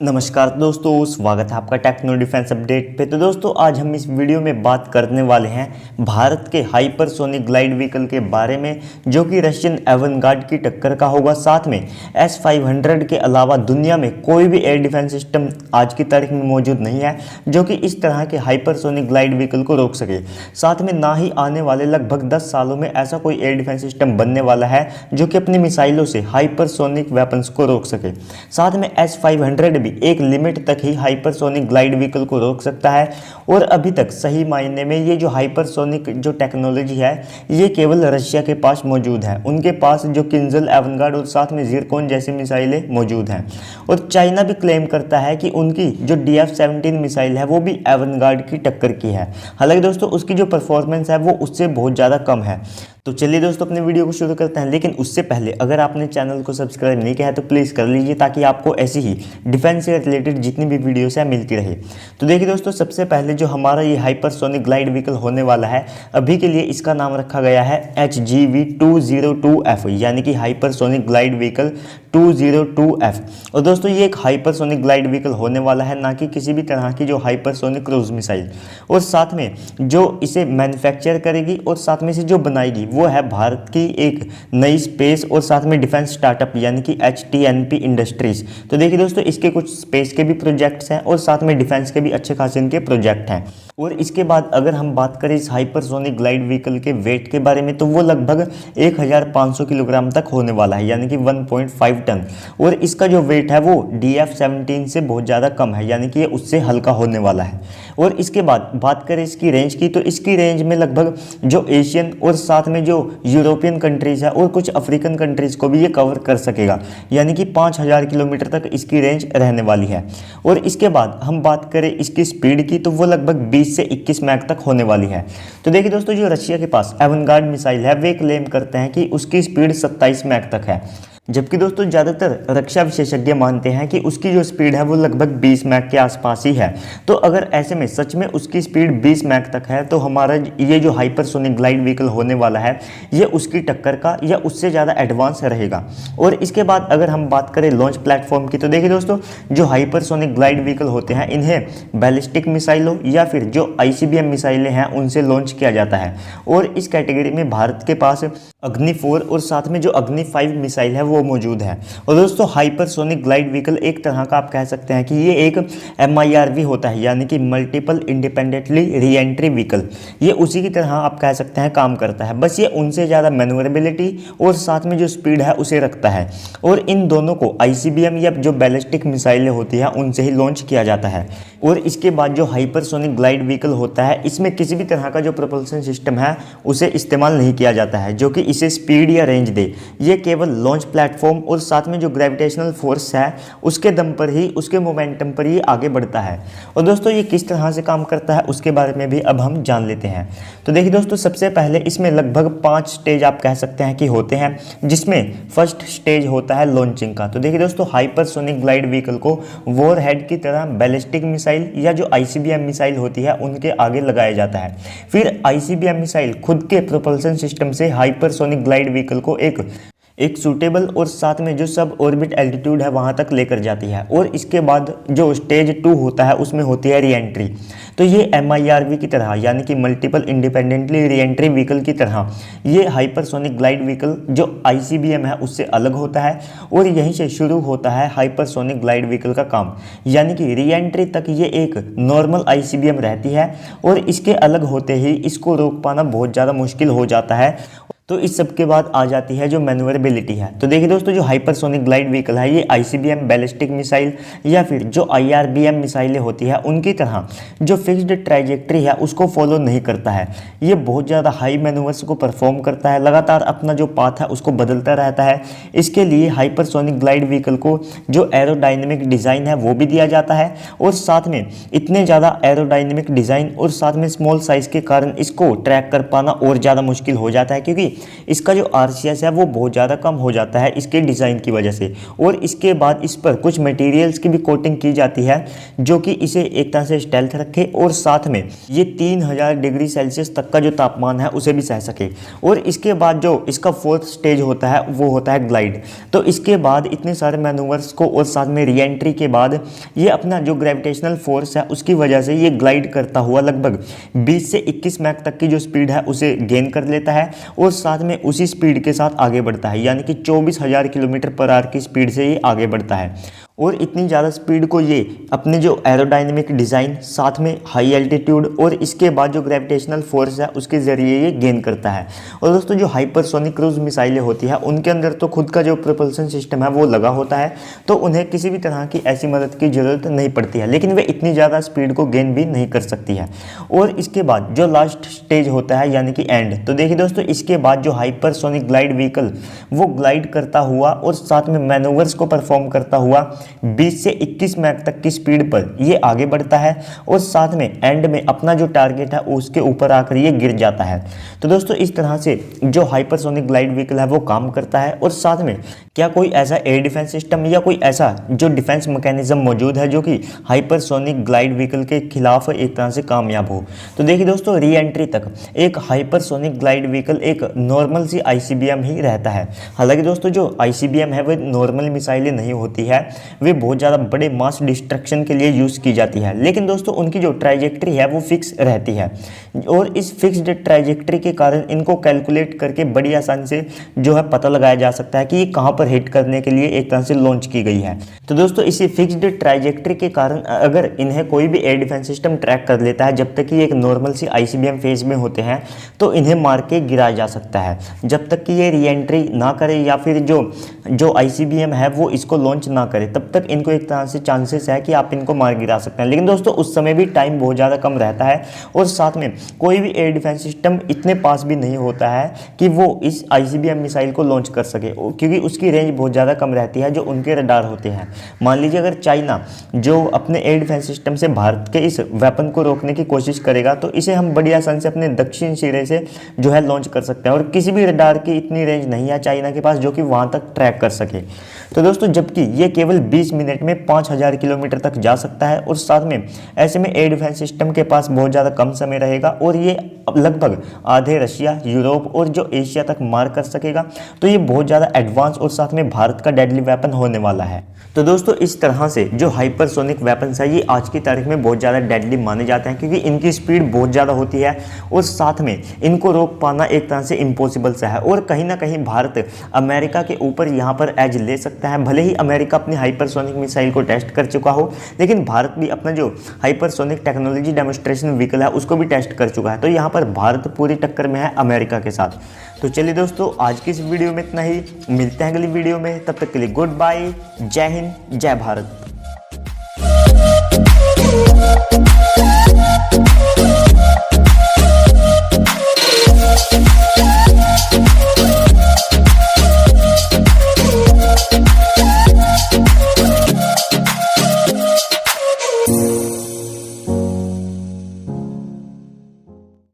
नमस्कार दोस्तों, स्वागत है आपका टेक्नो डिफेंस अपडेट पे। तो दोस्तों आज हम इस वीडियो में बात करने वाले हैं भारत के हाइपरसोनिक ग्लाइड व्हीकल के बारे में, जो कि रशियन एवनगार्ड की टक्कर का होगा। साथ में S-500 के अलावा दुनिया में कोई भी एयर डिफेंस सिस्टम आज की तारीख में मौजूद नहीं है जो कि इस तरह के हाइपरसोनिक ग्लाइड व्हीकल को रोक सके। साथ में ना ही आने वाले लगभग 10 सालों में ऐसा कोई एयर डिफेंस सिस्टम बनने वाला है जो कि अपनी मिसाइलों से हाइपरसोनिक वेपन्स को रोक सके। साथ में S-500 एक लिमिट तक ही हाइपरसोनिक ग्लाइड व्हीकल को रोक सकता है, और अभी तक सही मायने में ये जो हाइपरसोनिक जो टेक्नोलॉजी है ये केवल रशिया के पास मौजूद है। उनके पास जो किंजल, एवनगार्ड और साथ में जिरकॉन जैसी मिसाइलें मौजूद हैं। और चाइना भी क्लेम करता है कि उनकी जो DF-17 मिसाइल है वो भी एवनगार्ड की टक्कर की है। हालांकि दोस्तों उसकी जो परफॉर्मेंस है वो उससे बहुत ज़्यादा कम है। तो चलिए दोस्तों अपने वीडियो को शुरू करते हैं, लेकिन उससे पहले अगर आपने चैनल को सब्सक्राइब नहीं किया है तो प्लीज़ कर लीजिए, ताकि आपको ऐसी ही डिफेंस से रिलेटेड जितनी भी वीडियोस है मिलती रहे। तो देखिए दोस्तों, सबसे पहले जो हमारा ये हाइपरसोनिक ग्लाइड व्हीकल होने वाला है, अभी के लिए इसका नाम रखा गया है HGV-202F, यानी कि हाइपरसोनिक ग्लाइड व्हीकल 202F। और दोस्तों ये एक हाइपरसोनिक ग्लाइड व्हीकल होने वाला है, ना कि किसी भी तरह की जो हाइपरसोनिक क्रूज मिसाइल। और साथ में जो इसे मैन्युफैक्चर करेगी और साथ में से जो बनाएगी वो है भारत की एक नई स्पेस और साथ में डिफेंस स्टार्टअप, यानी कि HTNP इंडस्ट्रीज। तो देखिए दोस्तों, इसके कुछ स्पेस के भी प्रोजेक्ट्स हैं और साथ में डिफेंस के भी अच्छे खासे इनके प्रोजेक्ट हैं। और इसके बाद अगर हम बात करें इस हाइपरसोनिक ग्लाइड व्हीकल के वेट के बारे में, तो वो लगभग 1500 किलोग्राम तक होने वाला है, यानी कि 1.5 टन। और इसका जो वेट है वो DF-17 से बहुत ज़्यादा कम है, यानी कि ये उससे हल्का होने वाला है। और इसके बाद बात करें इसकी रेंज की, तो इसकी रेंज में लगभग जो एशियन और साथ में जो यूरोपियन कंट्रीज़ है और कुछ अफ्रीकन कंट्रीज़ को भी ये कवर कर सकेगा, यानी कि 5000 किलोमीटर तक इसकी रेंज रहने वाली है। और इसके बाद हम बात करें इसकी स्पीड की, तो वो लगभग 20 से 21 मैक तक होने वाली है। तो देखिए दोस्तों, जो रशिया के पास एवनगार्ड मिसाइल है वे क्लेम करते हैं कि उसकी स्पीड 27 मैक तक है, जबकि दोस्तों ज़्यादातर रक्षा विशेषज्ञ मानते हैं कि उसकी जो स्पीड है वो लगभग 20 मैक के आसपास ही है। तो अगर ऐसे में सच में उसकी स्पीड 20 मैक तक है, तो हमारा ये जो हाइपरसोनिक ग्लाइड व्हीकल होने वाला है ये उसकी टक्कर का या उससे ज़्यादा एडवांस रहेगा। और इसके बाद अगर हम बात करें लॉन्च प्लेटफॉर्म की, तो देखिए दोस्तों, जो हाइपरसोनिक ग्लाइड व्हीकल होते हैं इन्हें बैलिस्टिक मिसाइलों या फिर जो ICBM मिसाइलें हैं उनसे लॉन्च किया जाता है। और इस कैटेगरी में भारत के पास अग्नि 4 और साथ में जो अग्नि 5 मिसाइल है वो मौजूद है। और दोस्तों हाइपरसोनिक ग्लाइड व्हीकल एक तरह का आप कह सकते हैं कि ये एक MIRV होता है, यानी कि multiple independently re entry vehicle. ये उसी की तरह आप कह सकते हैं काम करता है, बस ये उनसे ज़्यादा मैन्योरेबिलिटी और साथ में जो स्पीड है उसे रखता है। और इन दोनों को ICBM या जो बैलिस्टिक मिसाइलें होती हैं उनसे ही लॉन्च किया जाता है। और इसके बाद जो हाइपरसोनिक ग्लाइड व्हीकल होता है इसमें किसी भी तरह का जो प्रोपल्शन सिस्टम है उसे इस्तेमाल नहीं किया जाता है जो कि इसे स्पीड या रेंज दे। ये केवल लॉन्च प्लेटफॉर्म और साथ में जो ग्रेविटेशनल फोर्स है उसके दम पर ही, उसके मोमेंटम पर ही आगे बढ़ता है। और दोस्तों ये किस तरह से काम करता है उसके बारे में भी अब हम जान लेते हैं। तो देखिए दोस्तों, सबसे पहले इसमें लगभग 5 स्टेज आप कह सकते हैं कि होते हैं, जिसमें फर्स्ट स्टेज होता है लॉन्चिंग का। तो देखिए दोस्तों, हाइपरसोनिक ग्लाइड व्हीकल को वॉरहेड की तरह बैलिस्टिक मिसाइल या जो ICBM मिसाइल होती है उनके आगे लगाया जाता है। फिर ICBM मिसाइल खुद के प्रोपल्शन सिस्टम से हाइपरसोनिक ग्लाइड व्हीकल को एक सूटेबल और साथ में जो सब ऑर्बिट एल्टीट्यूड है वहाँ तक लेकर जाती है। और इसके बाद जो स्टेज 2 होता है उसमें होती है री एंट्री। तो ये MIRV की तरह, यानी कि multiple independently re entry vehicle की तरह ये हाइपरसोनिक ग्लाइड व्हीकल जो ICBM है उससे अलग होता है। और यहीं से शुरू होता है हाइपरसोनिक ग्लाइड व्हीकल का काम, यानी कि री एंट्री तक ये एक नॉर्मल ICBM रहती है और इसके अलग होते ही इसको रोक पाना बहुत ज़्यादा मुश्किल हो जाता है। तो इस सब के बाद आ जाती है जो मैन्योरेबिलिटी है। तो देखिए दोस्तों, जो हाइपरसोनिक ग्लाइड व्हीकल है ये ICBM बैलिस्टिक मिसाइल या फिर जो IRBM मिसाइलें होती है उनकी तरह जो फिक्स्ड ट्रैजेक्टरी है उसको फॉलो नहीं करता है। ये बहुत ज़्यादा हाई मैनूवर्स को परफॉर्म करता है, लगातार अपना जो पाथ है उसको बदलता रहता है। इसके लिए हाइपरसोनिक ग्लाइड व्हीकल को जो एरोडाइनमिक डिज़ाइन है वो भी दिया जाता है। और साथ में इतने ज़्यादा एरोडाइनमिक डिज़ाइन और साथ में स्मॉल साइज़ के कारण इसको ट्रैक कर पाना और ज़्यादा मुश्किल हो जाता है, क्योंकि इसका जो RCS है वो बहुत ज़्यादा कम हो जाता है इसके डिज़ाइन की वजह से। और इसके बाद इस पर कुछ मटेरियल्स की भी कोटिंग की जाती है जो कि इसे एक तरह से स्टेल्थ रखे और साथ में ये 3000 डिग्री सेल्सियस तक का जो तापमान है उसे भी सह सके। और इसके बाद जो इसका फोर्थ स्टेज होता है वो होता है ग्लाइड। तो इसके बाद इतने सारे मैनूवर्स को और साथ में री एंट्री के बाद ये अपना जो ग्रेविटेशनल फोर्स है उसकी वजह से ये ग्लाइड करता हुआ लगभग 20 से 21 मैक तक की जो स्पीड है उसे गेन कर लेता है और साथ में उसी स्पीड के साथ आगे बढ़ता है, यानी कि 24,000 किलोमीटर पर आवर की स्पीड से ये आगे बढ़ता है। और इतनी ज़्यादा स्पीड को ये अपने जो एरोडायनेमिक डिज़ाइन, साथ में हाई एल्टीट्यूड और इसके बाद जो ग्रेविटेशनल फोर्स है उसके ज़रिए ये गेन करता है। और दोस्तों जो हाइपरसोनिक क्रूज मिसाइलें होती है उनके अंदर तो खुद का जो प्रोपल्सन सिस्टम है वो लगा होता है, तो उन्हें किसी भी तरह की ऐसी मदद की ज़रूरत नहीं पड़ती है, लेकिन वे इतनी ज़्यादा स्पीड को गेन भी नहीं कर सकती है। और इसके बाद जो लास्ट स्टेज होता है यानी कि एंड, तो देखिए दोस्तों इसके बाद जो हाइपरसोनिक ग्लाइड व्हीकल वो ग्लाइड करता हुआ और साथ में मैनूवर्स को परफॉर्म करता हुआ 20 से 21 मैक तक की स्पीड पर ये आगे बढ़ता है और साथ में एंड में अपना जो टारगेट है उसके ऊपर आकर ये गिर जाता है। तो दोस्तों इस तरह से जो हाइपरसोनिक ग्लाइड व्हीकल है वो काम करता है। और साथ में क्या कोई ऐसा एयर डिफेंस सिस्टम या कोई ऐसा जो डिफेंस मैकेनिज्म मौजूद है जो कि हाइपरसोनिक ग्लाइड व्हीकल के खिलाफ एक तरह से कामयाब हो? तो देखिए दोस्तों री एंट्री तक एक हाइपरसोनिक ग्लाइड व्हीकल एक नॉर्मल सी ICBM ही रहता है। हालांकि दोस्तों जो ICBM है वो नॉर्मल मिसाइलें नहीं होती है, वे बहुत ज़्यादा बड़े मास डिस्ट्रक्शन के लिए यूज़ की जाती है, लेकिन दोस्तों उनकी जो ट्राइजेक्ट्री है वो फिक्स रहती है और इस फिक्स्ड ट्राइजेक्ट्री के कारण इनको कैलकुलेट करके बड़ी आसानी से जो है पता लगाया जा सकता है कि ये कहाँ पर हिट करने के लिए एक तरह से लॉन्च की गई है। तो दोस्तों इसी फिक्स्ड ट्राइजेक्ट्री के कारण अगर इन्हें कोई भी एयर डिफेंस सिस्टम ट्रैक कर लेता है जब तक कि एक नॉर्मल सी ICBM फेज में होते हैं तो इन्हें मार के गिराया जा सकता है, जब तक कि ये री एंट्री ना करे या फिर जो ICBM है वो इसको लॉन्च ना करे तब तक इनको एक तरह से चांसेस है कि आप इनको मार गिरा सकते हैं। लेकिन दोस्तों उस समय भी टाइम बहुत ज़्यादा कम रहता है और साथ में कोई भी एयर डिफेंस सिस्टम इतने पास भी नहीं होता है कि वो इस ICBM मिसाइल को लॉन्च कर सके, क्योंकि उसकी रेंज बहुत ज़्यादा कम रहती है जो उनके रडार होते हैं। मान लीजिए अगर चाइना जो अपने एयर डिफेंस सिस्टम से भारत के इस वेपन को रोकने की कोशिश करेगा तो इसे हम बड़ी आसानी से अपने दक्षिण सिरे से जो है लॉन्च कर सकते हैं और किसी भी रडार की इतनी रेंज नहीं है चाइना के पास जो कि वहाँ तक ट्रैक कर सके। तो दोस्तों जबकि ये केवल 20 मिनट में 5000 किलोमीटर तक जा सकता है और साथ में ऐसे में एयर डिफेंस सिस्टम के पास बहुत ज़्यादा कम समय रहेगा और ये लगभग आधे रशिया, यूरोप और जो एशिया तक मार कर सकेगा। तो ये बहुत ज़्यादा एडवांस और साथ में भारत का डेडली वेपन होने वाला है। तो दोस्तों इस तरह से जो हाइपरसोनिक वेपन्स है ये आज की तारीख में बहुत ज़्यादा डेडली माने जाते हैं, क्योंकि इनकी स्पीड बहुत ज़्यादा होती है और साथ में इनको रोक पाना एक तरह से इम्पॉसिबल सा है। और कहीं ना कहीं भारत अमेरिका के ऊपर यहाँ पर एज ले सकता है। भले ही अमेरिका अपनी हाइपरसोनिक मिसाइल को टेस्ट कर चुका हो, लेकिन भारत भी अपना जो हाइपरसोनिक टेक्नोलॉजी डेमोस्ट्रेशन व्हीकल है उसको भी टेस्ट कर चुका है। तो यहाँ पर भारत पूरी टक्कर में है अमेरिका के साथ। तो चलिए दोस्तों आज की इस वीडियो में इतना ही, मिलते हैं अगली वीडियो में, तब तक के लिए गुड बाय, जय हिंद, जय भारत।